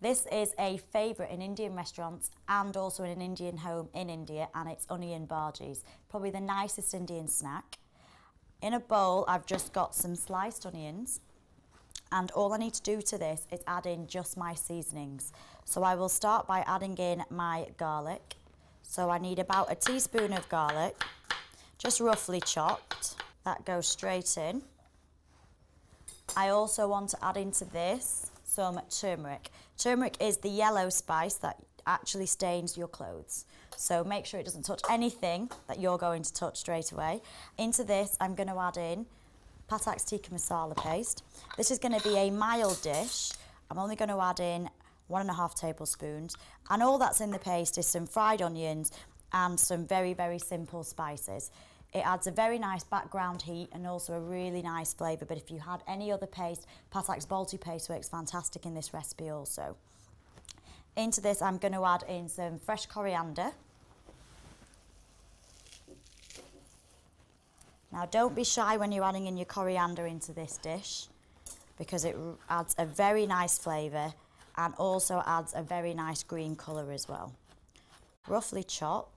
This is a favourite in Indian restaurants and also in an Indian home in India, and it's onion bhajis. Probably the nicest Indian snack. In a bowl, I've just got some sliced onions, and all I need to do to this is add in just my seasonings. So I will start by adding in my garlic. So I need about a teaspoon of garlic, just roughly chopped. That goes straight in. I also want to add into this some turmeric. Turmeric is the yellow spice that actually stains your clothes. So make sure it doesn't touch anything that you're going to touch straight away. Into this, I'm going to add in Patak's tikka masala paste. This is going to be a mild dish. I'm only going to add in 1.5 tablespoons. And all that's in the paste is some fried onions and some very, very simple spices. It adds a very nice background heat and also a really nice flavour, but if you had any other paste, Patak's Balti paste works fantastic in this recipe also. Into this, I'm going to add in some fresh coriander. Now, don't be shy when you're adding in your coriander into this dish, because it adds a very nice flavour and also adds a very nice green colour as well. Roughly chopped.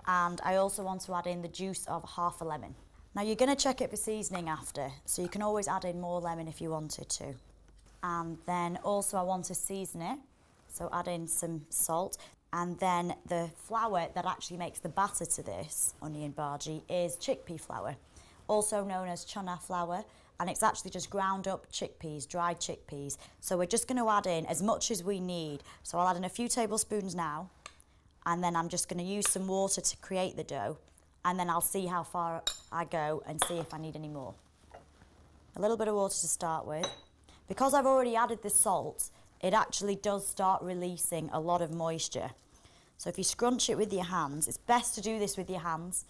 And I also want to add in the juice of half a lemon. Now you're going to check it for seasoning after, so you can always add in more lemon if you wanted to. And then also I want to season it, so add in some salt. And then the flour that actually makes the batter to this onion bhaji is chickpea flour, also known as chana flour, and it's actually just ground up chickpeas, dried chickpeas. So we're just going to add in as much as we need. So I'll add in a few tablespoons now, and then I'm just going to use some water to create the dough, and then I'll see how far I go and see if I need any more. A little bit of water to start with. Because I've already added the salt, it actually does start releasing a lot of moisture. So if you scrunch it with your hands, it's best to do this with your hands.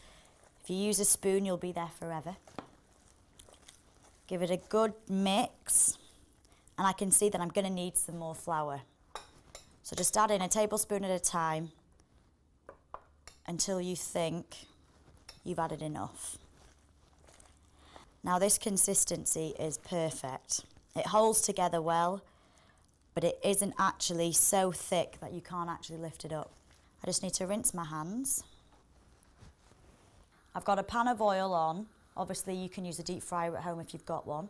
If you use a spoon, you'll be there forever. Give it a good mix, and I can see that I'm going to need some more flour. So just add in a tablespoon at a time until you think you've added enough. Now this consistency is perfect. It holds together well, but it isn't actually so thick that you can't actually lift it up. I just need to rinse my hands. I've got a pan of oil on. Obviously you can use a deep fryer at home if you've got one,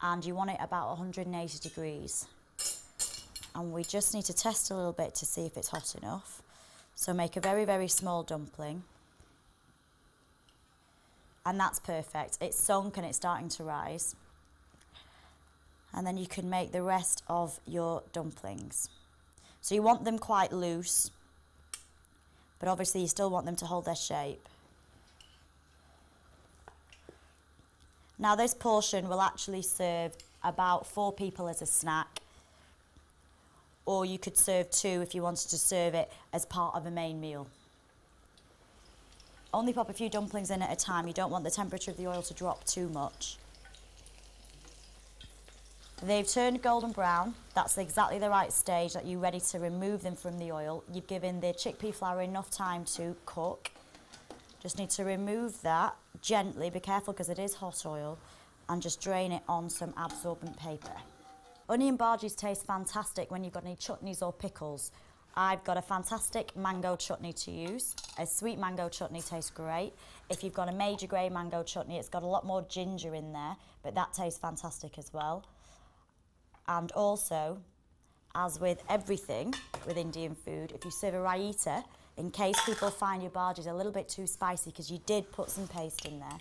and you want it about 180 degrees. And we just need to test a little bit to see if it's hot enough. So make a very, very small dumpling. And that's perfect. It's sunk and it's starting to rise. And then you can make the rest of your dumplings. So you want them quite loose, but obviously you still want them to hold their shape. Now this portion will actually serve about 4 people as a snack, or you could serve 2 if you wanted to serve it as part of a main meal. Only pop a few dumplings in at a time. You don't want the temperature of the oil to drop too much. They've turned golden brown. That's exactly the right stage that you're ready to remove them from the oil. You've given the chickpea flour enough time to cook. Just need to remove that gently. Be careful because it is hot oil, and just drain it on some absorbent paper. Onion bhajis taste fantastic when you've got any chutneys or pickles. I've got a fantastic mango chutney to use. A sweet mango chutney tastes great. If you've got a major grey mango chutney, it's got a lot more ginger in there, but that tastes fantastic as well. And also, as with everything with Indian food, if you serve a raita, in case people find your bhajis a little bit too spicy because you did put some paste in there,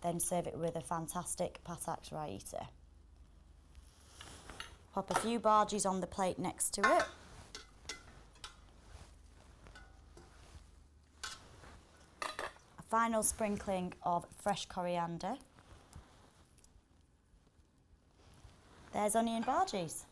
then serve it with a fantastic Patak's raita. Pop a few bhajis on the plate next to it. A final sprinkling of fresh coriander. There's onion bhajis.